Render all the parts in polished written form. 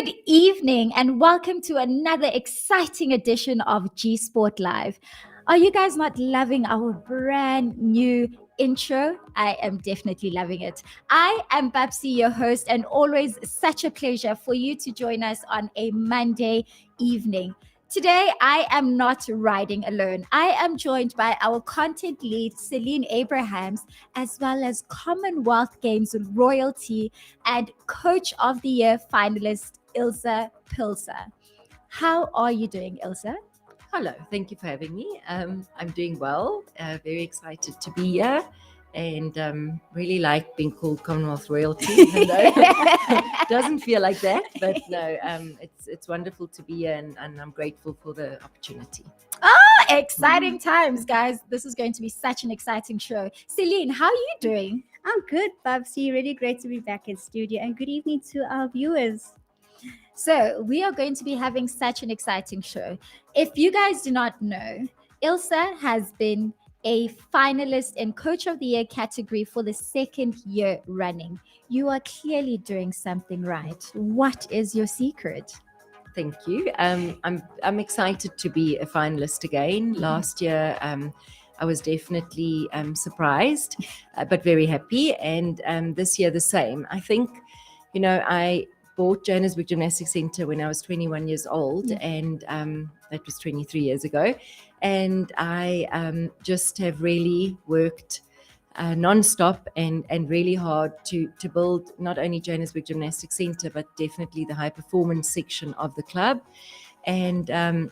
Good evening and welcome to another exciting edition of G Sport Live. Are you guys not loving our brand new intro? I am definitely loving it. I am Babsie, your host, and always such a pleasure for you to join us on a Monday evening. Today, I am not riding alone. I am joined by our content lead, Celine Abrahams, as well as Commonwealth Games royalty and Coach of the Year Finalist Ilse Pelser. How are you doing, Ilse? Hello, thank you for having me. I'm doing well, very excited to be here, and really like being called Commonwealth royalty, even though it doesn't feel like that. But no, it's wonderful to be here, and I'm grateful for the opportunity. Exciting times, guys. This is going to be such an exciting show. Celine, how are you doing? I'm good, Babsie. Really great to be back in studio, and good evening to our viewers. So we are going to be having such an exciting show. If you guys do not know, Ilse has been a finalist in Coach of the Year category for the second year running. You are clearly doing something right. What is your secret? Thank you. I'm excited to be a finalist again. Last year, I was definitely surprised, but very happy. And this year, the same. I think, I bought Johannesburg Gymnastics Centre when I was 21 years old, and that was 23 years ago. And I just have really worked non-stop and really hard to build not only Johannesburg Gymnastics Centre, but definitely the high performance section of the club. And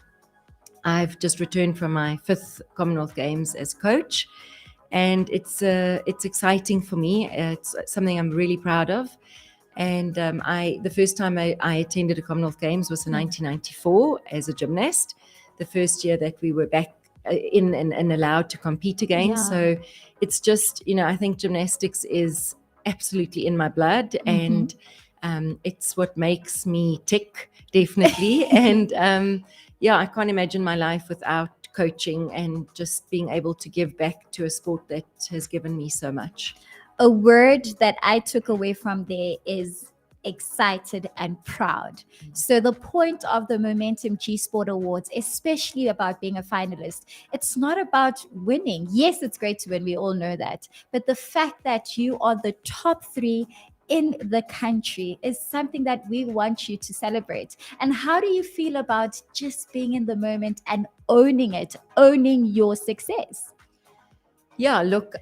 I've just returned from my 5th Commonwealth Games as coach, and it's exciting for me. It's something I'm really proud of. And the first time I attended a Commonwealth Games was in 1994 as a gymnast, the first year that we were back in and allowed to compete again. Yeah. So it's just, I think gymnastics is absolutely in my blood, and it's what makes me tick, definitely. And I can't imagine my life without coaching and just being able to give back to a sport that has given me so much. A word that I took away from there is excited and proud. So the point of the Momentum G Sport Awards, especially about being a finalist, it's not about winning. Yes, it's great to win. We all know that. But the fact that you are the top 3 in the country is something that we want you to celebrate. And how do you feel about just being in the moment and owning it, owning your success? Yeah, look,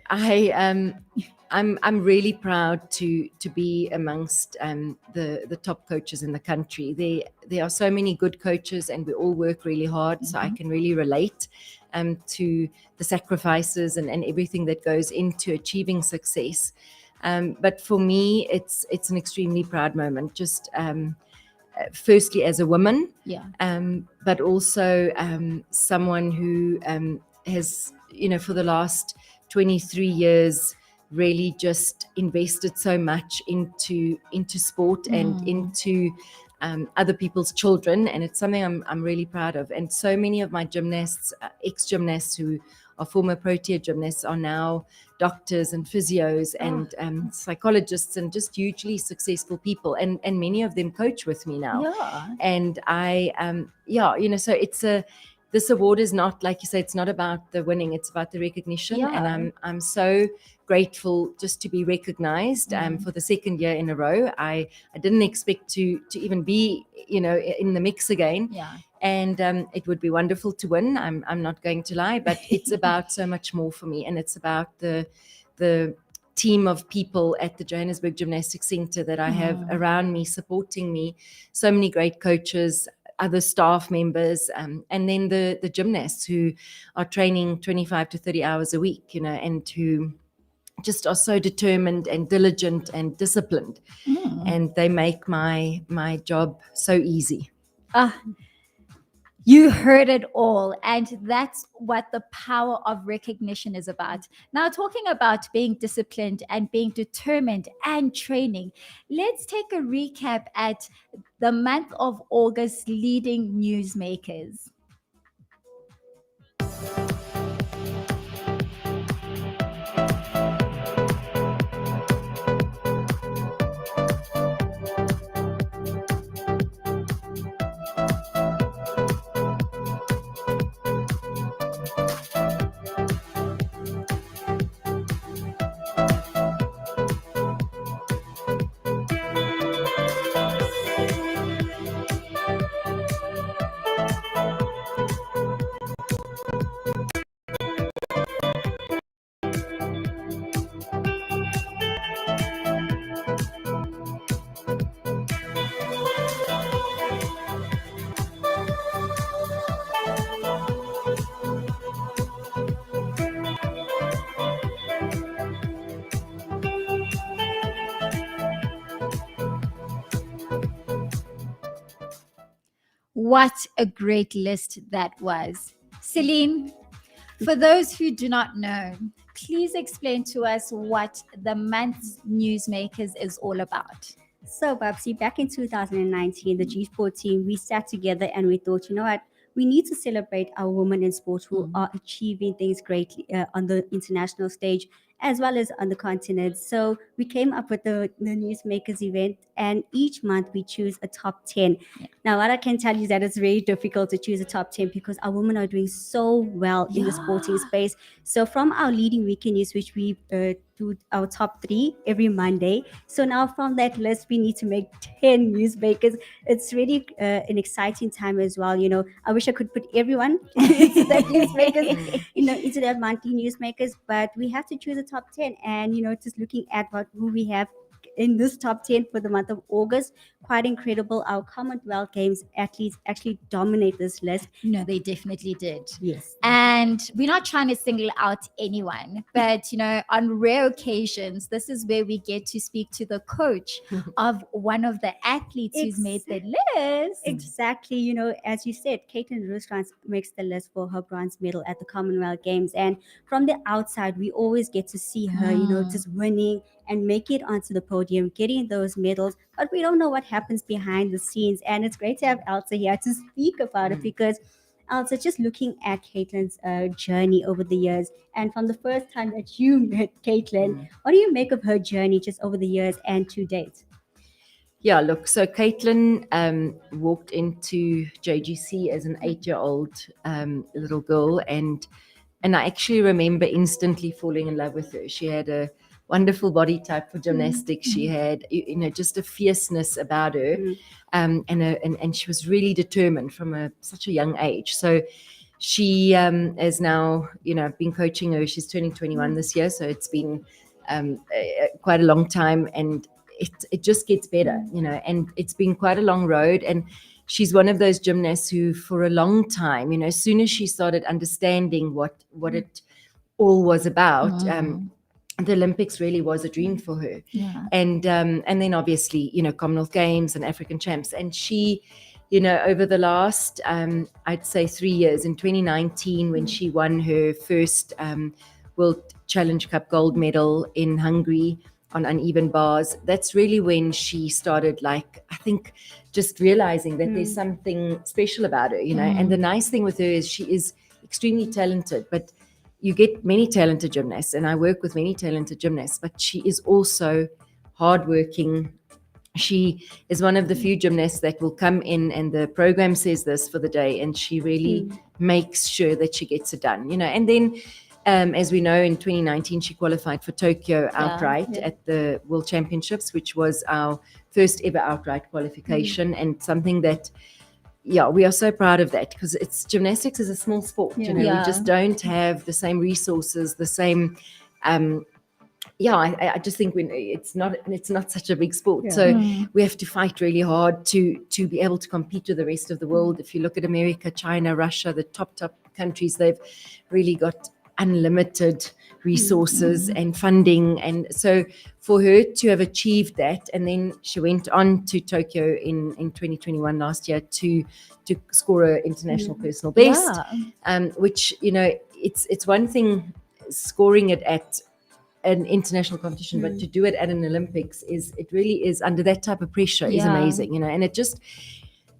I'm really proud to be amongst the top coaches in the country. There are so many good coaches, and we all work really hard. So I can really relate to the sacrifices and everything that goes into achieving success. But for me, it's an extremely proud moment. Just firstly as a woman, but also someone who has, for the last 23 years really just invested so much into sport and into other people's children, and it's something I'm really proud of. And so many of my gymnasts, ex-gymnasts who are former Protea gymnasts, are now doctors and physios and psychologists and just hugely successful people, and many of them coach with me now. And I so this award is not, like you say, it's not about the winning, it's about the recognition. And I'm so grateful just to be recognized for the second year in a row. I didn't expect to even be, in the mix again. And it would be wonderful to win. I'm not going to lie, but it's about so much more for me. And it's about the team of people at the Johannesburg Gymnastics Centre that I have around me, supporting me. So many great coaches, other staff members, and then the gymnasts who are training 25 to 30 hours a week, and who just are so determined and diligent and disciplined. And they make my job so easy. You heard it all, and that's what the power of recognition is about. Now, talking about being disciplined and being determined and training, let's take a recap at the month of August leading newsmakers. What a great list that was. Celine, for those who do not know, please explain to us what the month's newsmakers is all about. So, Babsie, back in 2019, the G Sport team, we sat together and we thought, you know what? We need to celebrate our women in sport who are achieving things greatly on the international stage as well as on the continent. So we came up with the Newsmakers event, and each month we choose a top 10. Yeah. Now, what I can tell you is that it's very difficult to choose a top 10 because our women are doing so well in the sporting space. So from our leading weekend news, which we do our top 3 every Monday. So now from that list, we need to make 10 newsmakers. It's really an exciting time as well. You know, I wish I could put everyone into that newsmakers, into that monthly newsmakers, but we have to choose a top 10. And, just looking at who we have in this top 10 for the month of August, quite incredible. Our Commonwealth Games athletes actually dominate this list. No, they definitely did. Yes. And we're not trying to single out anyone, but on rare occasions, this is where we get to speak to the coach of one of the athletes who's made the list. Exactly. As you said, Caitlin Rooskrantz makes the list for her bronze medal at the Commonwealth Games. And from the outside, we always get to see her, just winning and make it onto the podium, getting those medals. But we don't know what happens behind the scenes. And it's great to have Ilse here to speak about it, because Ilse, just looking at Caitlin's journey over the years, and from the first time that you met Caitlin, what do you make of her journey just over the years and to date? Yeah, look, so Caitlin walked into JGC as an 8-year-old little girl, and I actually remember instantly falling in love with her. She had a wonderful body type for gymnastics. She had, just a fierceness about her, and she was really determined from such a young age. So she is now, I've been coaching her. She's turning 21 this year, so it's been quite a long time, and it just gets better, and it's been quite a long road. And she's one of those gymnasts who, for a long time, as soon as she started understanding what it all was about, the Olympics really was a dream for her. Yeah. And then obviously, Commonwealth Games and African champs. And she, over the last, I'd say 3 years, in 2019, when she won her first World Challenge Cup gold medal in Hungary on uneven bars, that's really when she started, I think, just realizing that there's something special about her, And the nice thing with her is she is extremely talented, but you get many talented gymnasts, and I work with many talented gymnasts, but she is also hardworking. She is one of the few gymnasts that will come in and the program says this for the day, and she really makes sure that she gets it done, And then, as we know, in 2019, she qualified for Tokyo outright at the World Championships, which was our first ever outright qualification, and something that, we are so proud of that, because gymnastics is a small sport. We just don't have the same resources, the same. I just think it's not such a big sport, so we have to fight really hard to be able to compete with the rest of the world. If you look at America, China, Russia, the top countries, they've really got unlimited resources and funding, and so for her to have achieved that, and then she went on to Tokyo in 2021 last year to score an international personal best, which it's one thing scoring it at an international competition, but to do it at an Olympics it really is, under that type of pressure, is amazing, and it just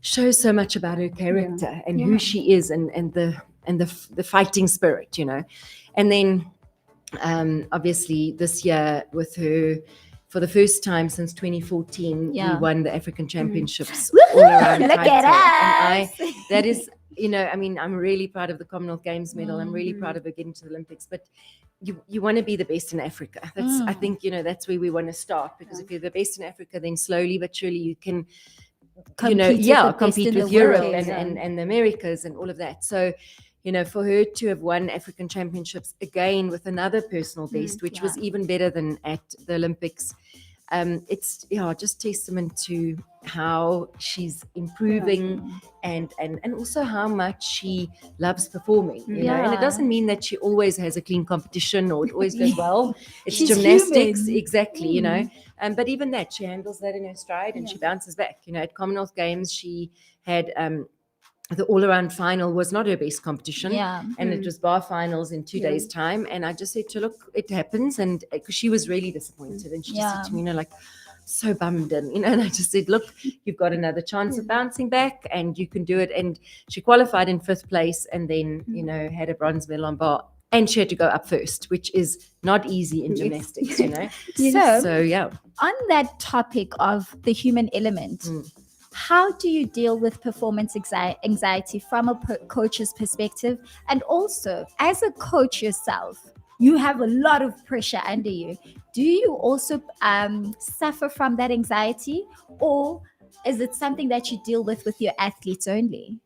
shows so much about her character and who she is, and the fighting spirit, and then obviously this year with her, for the first time since 2014, we won the African Championships all around. Look at us. And that is, I'm really proud of the Commonwealth Games medal. I'm really proud of her getting to the Olympics, but you want to be the best in Africa. That's I think, that's where we want to start, because if you're the best in Africa, then slowly but surely you can compete with Europe and the Americas and all of that. So, for her to have won African Championships again with another personal best, which was even better than at the Olympics, it's just testament to how she's improving and also how much she loves performing, and it doesn't mean that she always has a clean competition or it always goes well. It's gymnastics, human. Exactly, but even that, she handles that in her stride and she bounces back. At Commonwealth Games, she had the all-around final was not her best competition. Yeah. And it was bar finals in 2 days' time. And I just said to her, look, it happens. And because she was really disappointed. And she just said to me, like, so bummed. And, and I just said, look, you've got another chance of bouncing back and you can do it. And she qualified in 5th place and then, had a bronze medal on bar. And she had to go up first, which is not easy in gymnastics, So yeah. On that topic of the human element, how do you deal with performance anxiety from a coach's perspective? And also, as a coach yourself, you have a lot of pressure under you. Do you also suffer from that anxiety, or is it something that you deal with your athletes only?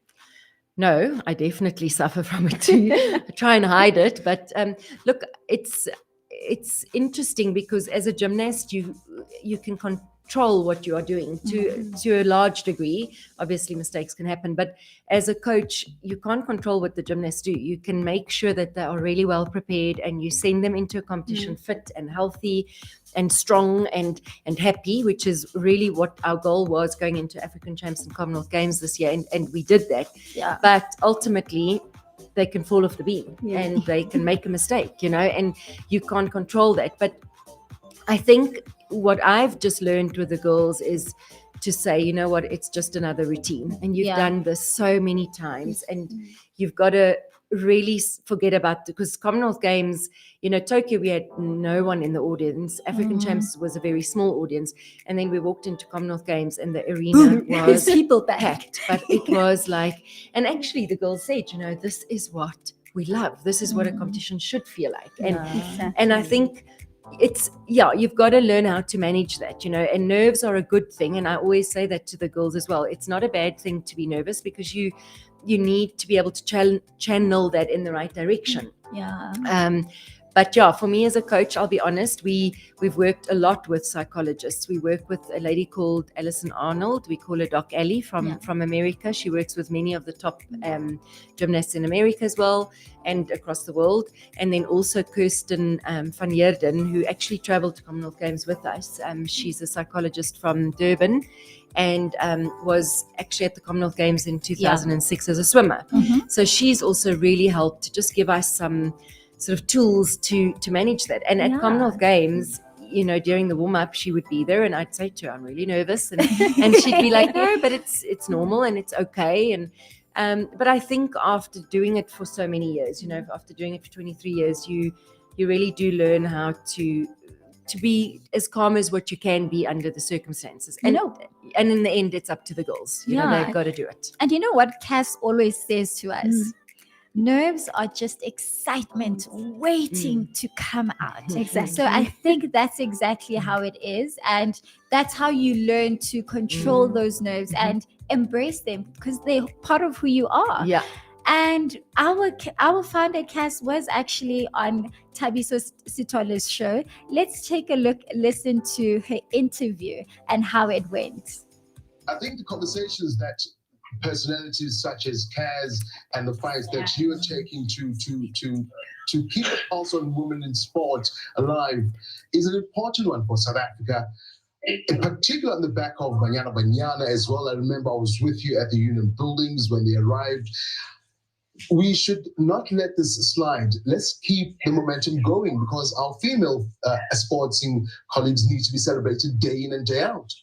No, I definitely suffer from it too. I try and hide it, but look, it's interesting because as a gymnast, you can control what you are doing to a large degree. Obviously, mistakes can happen, but as a coach, you can't control what the gymnasts do. You can make sure that they are really well prepared, and you send them into a competition fit and healthy and strong and happy, which is really what our goal was going into African Champs and Commonwealth Games this year, and we did that. Yeah. But ultimately, they can fall off the beam and they can make a mistake, and you can't control that. But I think what I've just learned with the girls is to say, you know what, it's just another routine. And you've done this so many times, and you've got to really forget about, because Commonwealth Games, Tokyo, we had no one in the audience. African Champs was a very small audience. And then we walked into Commonwealth Games and the arena was people packed. But it was like, and actually the girls said, this is what we love. This is what a competition should feel like. And I think you've got to learn how to manage that, and nerves are a good thing. And I always say that to the girls as well. It's not a bad thing to be nervous, because you need to be able to channel that in the right direction. But for me as a coach, I'll be honest, we've worked a lot with psychologists. We work with a lady called Alison Arnold. We call her Doc Ellie from America. She works with many of the top gymnasts in America as well and across the world. And then also Kirsten van Heerden, who actually traveled to Commonwealth Games with us. She's a psychologist from Durban and was actually at the Commonwealth Games in 2006 as a swimmer. So she's also really helped to just give us some sort of tools to manage that. And at Commonwealth Games, during the warm-up, she would be there and I'd say to her, I'm really nervous. And she'd be like, no, but it's normal and it's okay. And but I think after doing it for so many years, after doing it for 23 years, you really do learn how to be as calm as what you can be under the circumstances. And in the end, it's up to the girls. They've got to do it. And you know what Cass always says to us? Nerves are just excitement waiting to come out. Exactly. So I think that's exactly how it is. And that's how you learn to control those nerves and embrace them, because they're part of who you are. Yeah. And our founder, Cass, was actually on Thabiso Sitola's show. Let's take a listen to her interview and how it went. I think the conversations that personalities such as Kaz and the fights that you are taking to keep the pulse on women in sport alive is an important one for South Africa, in particular on the back of Banyana as well. I remember I was with you at the Union Buildings when they arrived. We should not let this slide. Let's keep the momentum going, because our female sporting colleagues need to be celebrated day in and day out.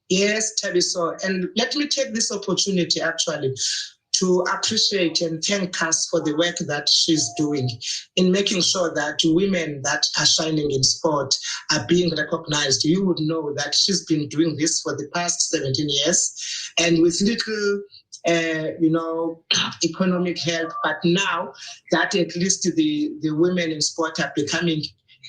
Yes, Thabiso, and let me take this opportunity actually to appreciate and thank Cass for the work that she's doing in making sure that women that are shining in sport are being recognized. You would know that she's been doing this for the past 17 years, and with little economic help. But now that at least the women in sport are becoming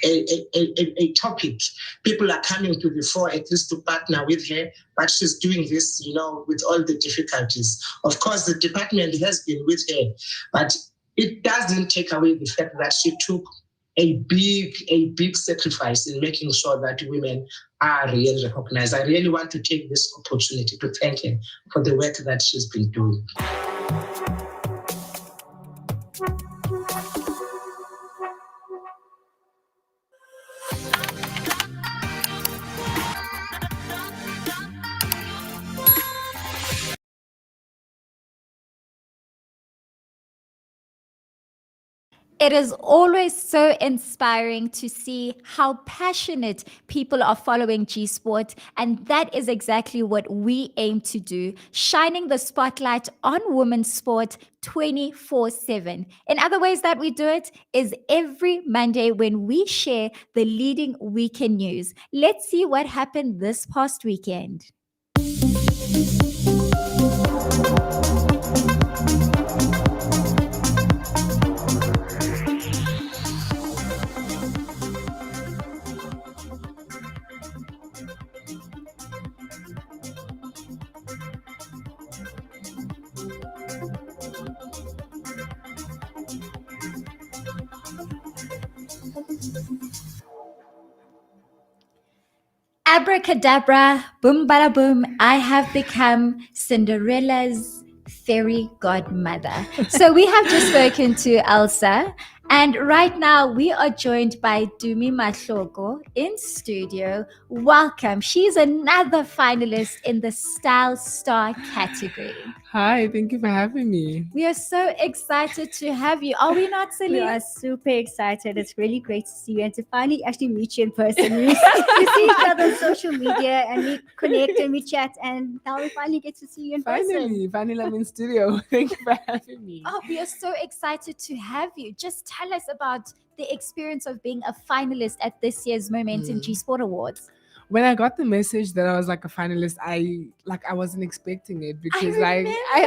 a topic, people are coming to the fore at least to partner with her. But she's doing this, with all the difficulties. Of course, the department has been with her, but it doesn't take away the fact that she took a big sacrifice in making sure that women are really recognized. I really want to take this opportunity to thank her for the work that she's been doing. It is always so inspiring to see how passionate people are following G Sport, and that is exactly what we aim to do, shining the spotlight on women's sport 24/7. In other ways that we do it is every Monday when we share the leading weekend news. Let's see what happened this past weekend. Abracadabra, boom bada boom, I have become Cinderella's fairy godmother. So we have just spoken to Elsa, and right now we are joined by Tumi Mahloko in studio. Welcome. She's another finalist in the Style Star category. Hi, thank you for having me. We are so excited to have you. Are we not, We Celine? are super excited. It's really great to see you and to finally actually meet you in person. We see each other on social media and we connect and we chat, and now we finally get to see you in person. Finally, I'm in studio. Thank you for having me. Oh, we are so excited to have you. Just tell us about the experience of being a finalist at this year's Momentum G Sport Awards. When I got the message that I was like a finalist, I wasn't expecting it because I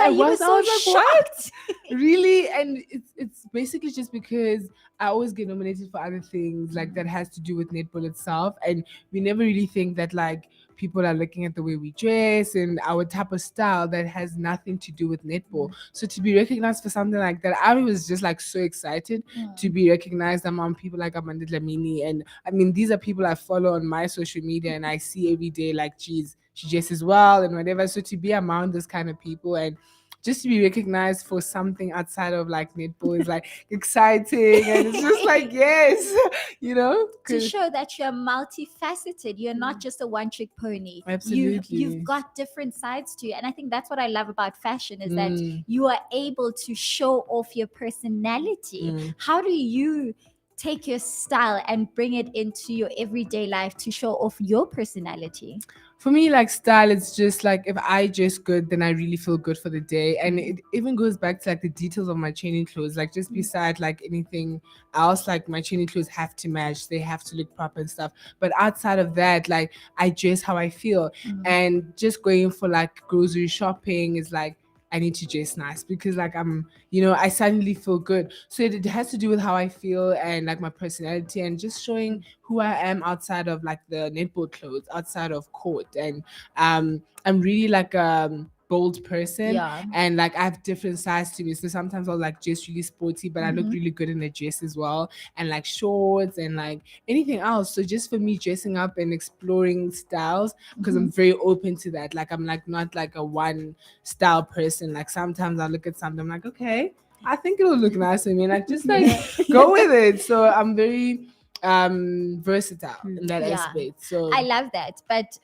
was so shocked. Really? And it's basically just because I always get nominated for other things like that has to do with netball itself, and we never really think that like people are looking at the way we dress and our type of style that has nothing to do with netball. So to be recognized for something like that, I was just like so excited to be recognized among people like Amanda Dlamini. And I mean, these are people I follow on my social media and I see every day like, geez, she dresses well and whatever. So to be among this kind of people and just to be recognized for something outside of like netball is like exciting, and it's just like yes, you know, To 'cause- show that you're multifaceted, you're not just a one-trick pony. Absolutely. You've got different sides to you, and I think that's what I love about fashion is that Mm. you are able to show off your personality. Mm. How do you take your style and bring it into your everyday life to show off your personality? For me, like style, it's just like if I dress good, then I really feel good for the day. And it even goes back to like the details of my training clothes. Like just beside like anything else, like my training clothes have to match, they have to look proper and stuff. But outside of that, like I dress how I feel. And just going for like grocery shopping is like I need to dress nice because like I suddenly feel good. So it has to do with how I feel and like my personality and just showing who I am outside of like the netball clothes, outside of court. And I'm really like bold person, Yeah. and like I have different sides to me. So sometimes I'll like dress really sporty, but I look really good in a dress as well, and like shorts and like anything else. So just for me, dressing up and exploring styles because I'm very open to that. Like I'm like not like a one style person. Like sometimes I look at something, I'm like, okay, I think it'll look nice on me. Like just like go with it. So I'm very versatile in that Yeah. aspect. So I love that. But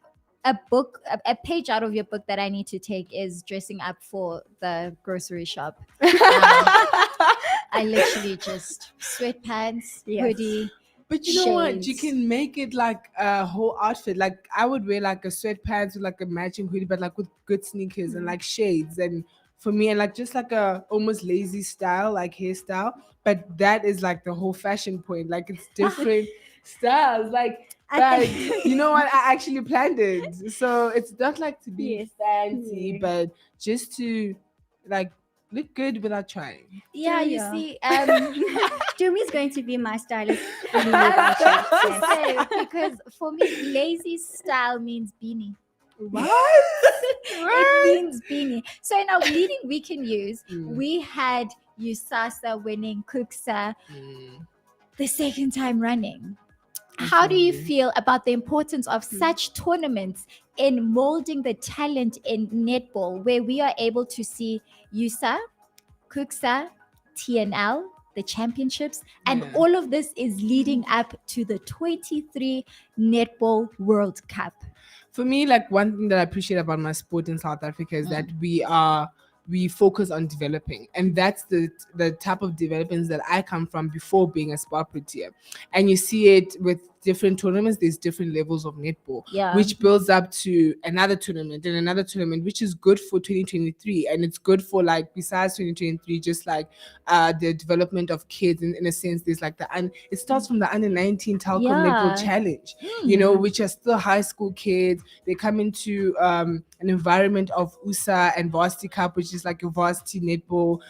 a page out of your book that I need to take is dressing up for the grocery shop. I literally just sweatpants, Yes. hoodie. But you know what? You shades. can make it like a whole outfit. Like I would wear like a sweatpants with like a matching hoodie, but like with good sneakers and like shades. And for me, and like just like a almost lazy style, like hairstyle. But that is like the whole fashion point. Like it's different styles. Like I but think- you know what? I actually planned it. So it's not like to be Yes. fancy, Yeah. but just to like look good without trying. Yeah, you Yeah. see, Tumi's going to be my stylist. I was going to say, because for me, lazy style means beanie. What? It means beanie. So in our leading weekend news, Mm. we had Usasa winning Kuksa Mm. the second time running. How do you Absolutely. feel about the importance of such tournaments in molding the talent in netball, where we are able to see USA, Kuksa, TNL, the championships, and Yeah. all of this is leading up to the 23 Netball World Cup? For me, like one thing that I appreciate about my sport in South Africa is that we are we focus on developing, and that's the type of developments that I come from before being a sport puppeteer. And you see it with different tournaments. There's different levels of netball, Yeah. which builds up to another tournament and another tournament, which is good for 2023, and it's good for, like, besides 2023, just like the development of kids. In a sense, there's like it starts from the under 19 Talcom Netball Yeah. Challenge, you know, which are still high school kids. They come into an environment of USA and Varsity Cup, which is like a varsity netball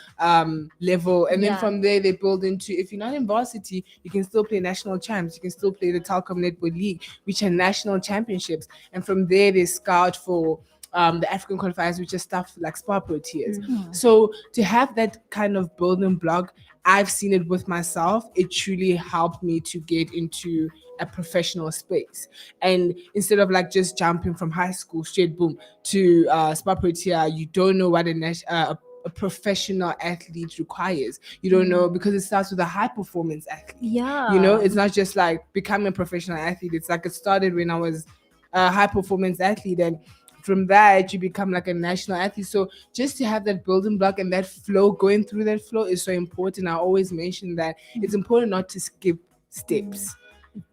level, and then Yeah. from there they build into, if you're not in varsity, you can still play national champs, you can still play the Talcom Netball League, which are national championships, and from there they scout for the African qualifiers, which is stuff like Spa Pro tiers. So to have that kind of building block, I've seen it with myself. It truly helped me to get into a professional space. And instead of like just jumping from high school straight boom to Spa Pro tier, you don't know what a professional athlete requires. You don't know, because it starts with a high performance athlete. Yeah. You know, it's not just like becoming a professional athlete. It's like it started when I was a high performance athlete, and from that you become like a national athlete. So just to have that building block and that flow, going through that flow is so important. I always mention that it's important not to skip steps.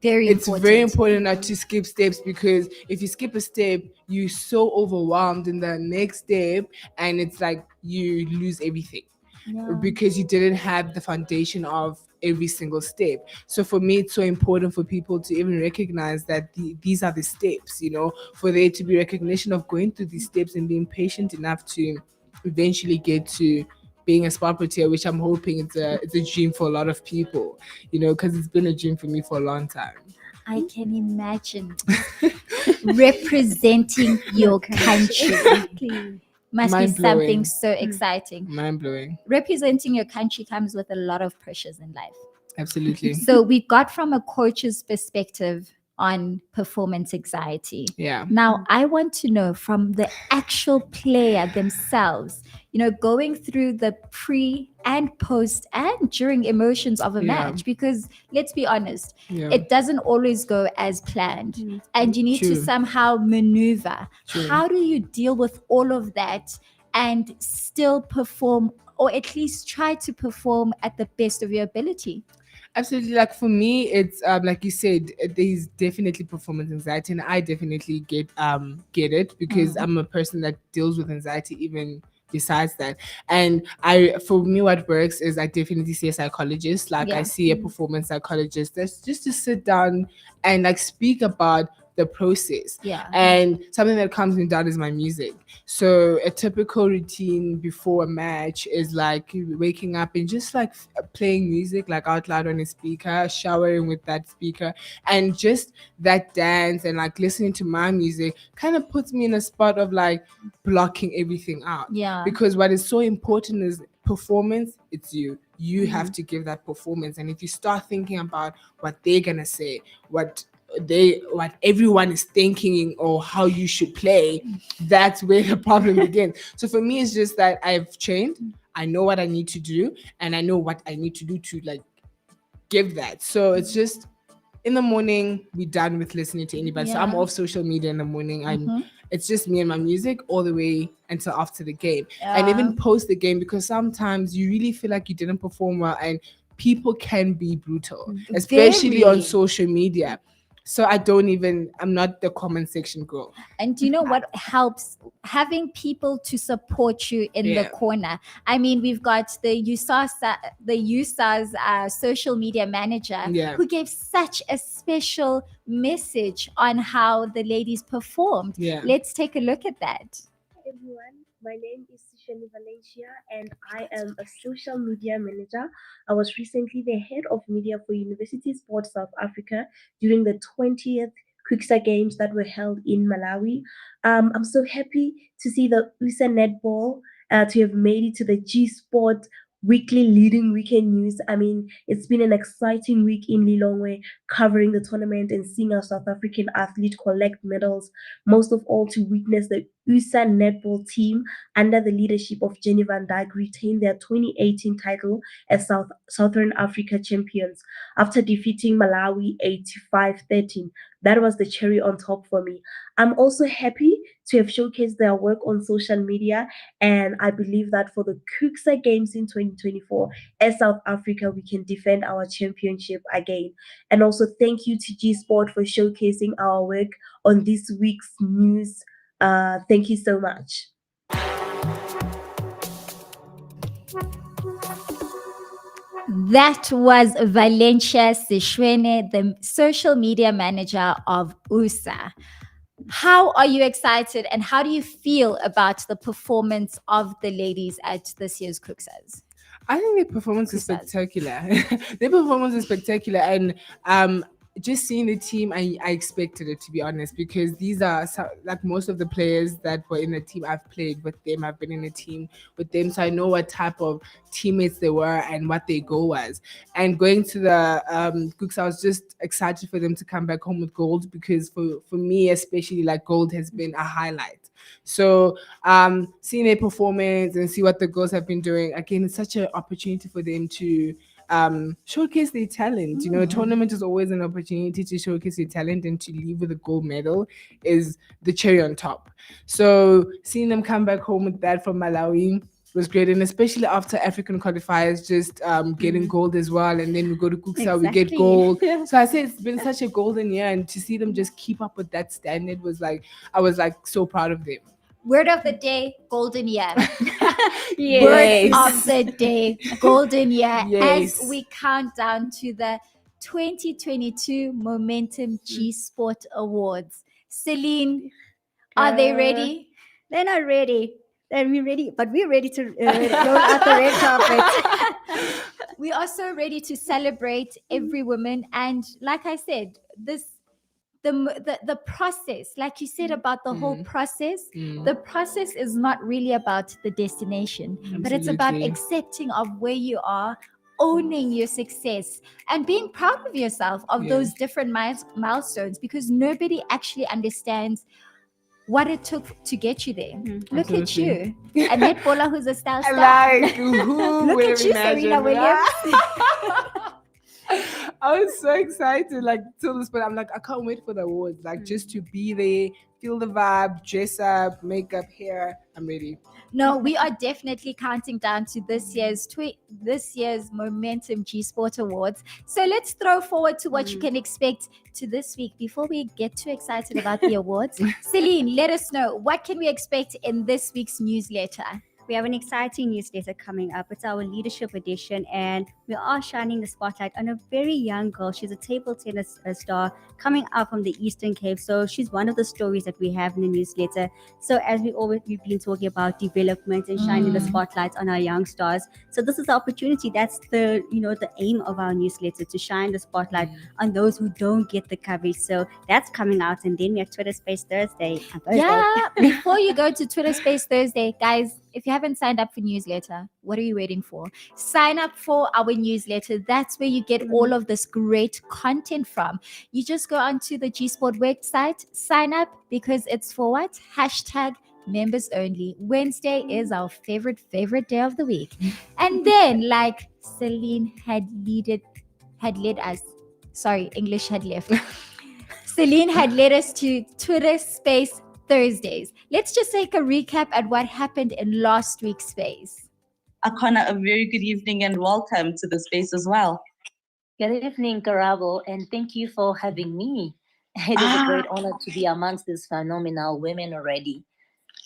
Very It's important. very important not to skip steps, because if you skip a step, you're so overwhelmed in the next step, and it's like you lose everything. Yeah. Because you didn't have the foundation of every single step. So for me, it's so important for people to even recognize that these are the steps, you know, for there to be recognition of going through these steps and being patient enough to eventually get to being a sport puppeteer, which I'm hoping it's a dream for a lot of people, you know, because it's been a dream for me for a long time. I can imagine representing your country. Exactly. Must be Mind-blowing. something so exciting. Mind-blowing. Representing your country comes with a lot of pressures in life. Absolutely. So we got from a coach's perspective on performance anxiety. Yeah. Now I want to know from the actual player themselves, you know, going through the pre and post and during emotions of a Yeah. match, because let's be honest, Yeah. it doesn't always go as planned, and you need to True. somehow maneuver. True. How do you deal with all of that and still perform, or at least try to perform at the best of your ability? Absolutely. Like for me, it's like you said, there's definitely performance anxiety, and I definitely get it, because I'm a person that deals with anxiety even besides that. And for me, what works is I definitely see a psychologist. Like Yeah. I see a performance psychologist that's just to sit down and like speak about the process. Yeah. And something that calms me down is my music. So a typical routine before a match is like waking up and just like playing music like out loud on a speaker, showering with that speaker, and just that dance and like listening to my music kind of puts me in a spot of like blocking everything out. Yeah. Because what is so important is performance. It's you have to give that performance. And if you start thinking about what they're gonna say, what everyone is thinking, or how you should play, that's where the problem begins. So for me, it's just that I've trained, I know what I need to do, and I know what I need to do to like give that. So it's just in the morning we're done with listening to anybody. So I'm Yeah. off social media in the morning. It's just me and my music all the way until after the game, and even post the game, because sometimes you really feel like you didn't perform well, and people can be brutal, especially on Very. social media. So I'm not the comment section girl. And do you know what helps? Having people to support you in the Yeah. corner. I mean, we've got the USA's social media manager, Yeah. who gave such a special message on how the ladies performed. Yeah. Let's take a look at that. Everyone, my name is Shani Valencia and I am a social media manager. I was recently the head of media for University Sports South Africa during the 20th Quicksa Games that were held in Malawi. I'm so happy to see the USA Netball to have made it to the G Sport weekly leading weekend news. I mean, it's been an exciting week in Lilongwe, covering the tournament and seeing our South African athlete collect medals, most of all to witness the USA netball team under the leadership of Jenny van Dijk retain their 2018 title as Southern Africa champions after defeating Malawi 85-13. That was the cherry on top for me. I'm also happy to have showcased their work on social media, and I believe that for the Kuksa Games in 2024, as South Africa, we can defend our championship again. And also thank you to G Sport for showcasing our work on this week's news. Thank you so much. That was Valencia Sishwene, the social media manager of USA. How are you excited and how do you feel about the performance of the ladies at this year's Kuksas? I think their performance is spectacular. Their performance is spectacular, and just seeing the team, I expected it, to be honest, because these are like most of the players that were in the team. I've played with them. I've been in a team with them, so I know what type of teammates they were and what their goal was. And going to the Cooks, I was just excited for them to come back home with gold, because for me especially, like, gold has been a highlight. So seeing their performance and see what the girls have been doing, again, it's such an opportunity for them to showcase their talent. You know, a tournament is always an opportunity to showcase your talent, and to leave with a gold medal is the cherry on top. So seeing them come back home with that from Malawi was great, and especially after African qualifiers just getting gold as well, and then we go to Kuksa, we get gold. So I say it's been such a golden year, and to see them just keep up with that standard was like, I was like so proud of them. Word of the day, golden year. Yes. Word of the day, golden year. Yes. As we count down to the 2022 Momentum G Sport Awards. Celine, are they ready? They're not ready. We're ready, but we're ready to roll out the red carpet. We are so ready to celebrate every woman, and like I said, the process, like you said about the whole process, the process is not really about the destination, but it's about Absolutely. accepting of where you are, owning your success, and being proud of yourself of those different milestones, because nobody actually understands what it took to get you there. Look at you, a netballer who's a star. Like, who Look would at have you, Serena imagined Williams. that? I was so excited, like, till this point. I'm like, I can't wait for the awards, like, just to be there, feel the vibe, dress up, makeup, hair. I'm ready. No, we are definitely counting down to this year's Momentum G Sport Awards. So let's throw forward to what you can expect to this week before we get too excited about the awards. Celine, let us know, what can we expect in this week's newsletter? We have an exciting newsletter coming up. It's our leadership edition, and we are shining the spotlight on a very young girl. She's a table tennis star coming out from the Eastern Cape. So she's one of the stories that we have in the newsletter. So as we've been talking about development and shining the spotlight on our young stars. So this is the opportunity. That's the aim of our newsletter, to shine the spotlight on those who don't get the coverage. So that's coming out, and then we have Twitter Space Thursday. Yeah, before you go to Twitter Space Thursday, guys, if you haven't signed up for newsletter, what are you waiting for? Sign up for our newsletter. That's where you get all of this great content from. You just go onto the G Sport website, sign up, because it's for what? Hashtag members only. Wednesday is our favorite day of the week. And then, like Celine had led us. Sorry, English had left. Celine had led us to Twitter Space Thursdays. Let's just take a recap at what happened in last week's space. Akona, a very good evening and welcome to the space as well. Good evening, Karabo, and thank you for having me. It is a great honor to be amongst these phenomenal women already.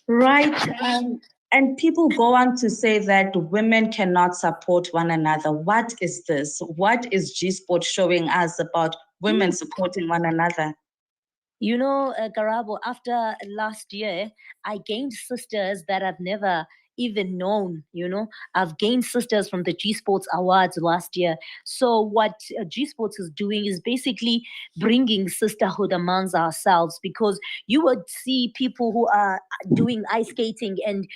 Right. And people go on to say that women cannot support one another. What is this? What is G Sport showing us about women supporting one another? You know, Karabo, after last year, I gained sisters that I've never even known. I've gained sisters from the G Sports Awards last year. So what G Sports is doing is basically bringing sisterhood amongst ourselves, because you would see people who are doing ice skating, and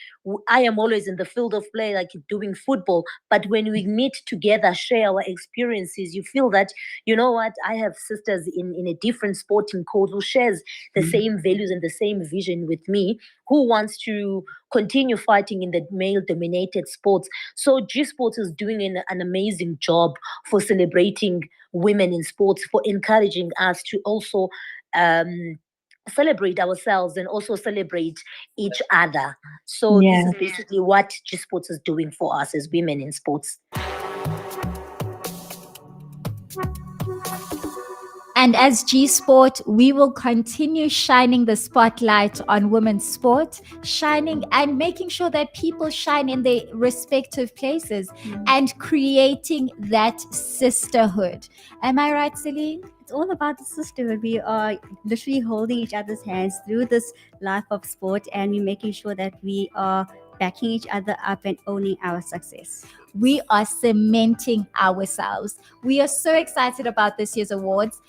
I am always in the field of play, like doing football. But when we meet together, share our experiences, you feel that, you know what, I have sisters in a different sporting code who shares the same values and the same vision with me, who wants to continue fighting in the male-dominated sports. So G Sports is doing an amazing job for celebrating women in sports, for encouraging us to also celebrate ourselves and also celebrate each other. So this is basically what G Sports is doing for us as women in sports. And as G Sport, we will continue shining the spotlight on women's sport, shining and making sure that people shine in their respective places and creating that sisterhood. Am I right, Celine? It's all about the sisterhood. We are literally holding each other's hands through this life of sport, and we're making sure that we are backing each other up and owning our success. We are cementing ourselves. We are so excited about this year's awards.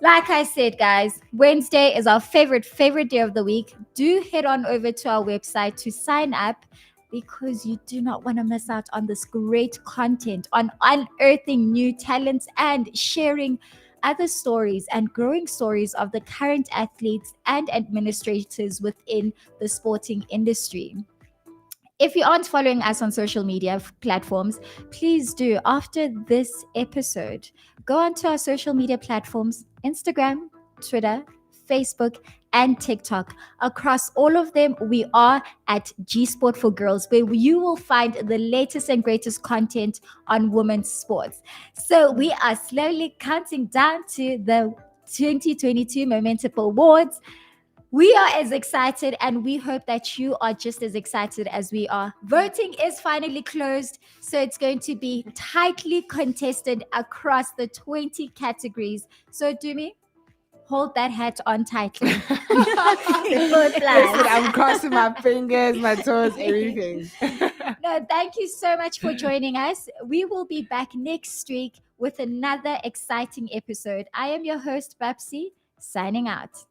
Like I said, guys, Wednesday is our favorite day of the week. Do head on over to our website to sign up, because you do not want to miss out on this great content on unearthing new talents and sharing other stories and growing stories of the current athletes and administrators within the sporting industry. If you aren't following us on social media platforms, please do. After this episode, go onto our social media platforms: Instagram, Twitter, Facebook, and TikTok. Across all of them, we are at G Sport for Girls, where you will find the latest and greatest content on women's sports. So we are slowly counting down to the 2022 Momentum Awards. We are as excited, and we hope that you are just as excited as we are. Voting is finally closed, so it's going to be tightly contested across the 20 categories. So, Tumi, hold that hat on tightly. Listen, I'm crossing my fingers, my toes, everything. No, thank you so much for joining us. We will be back next week with another exciting episode. I am your host, Babsie, signing out.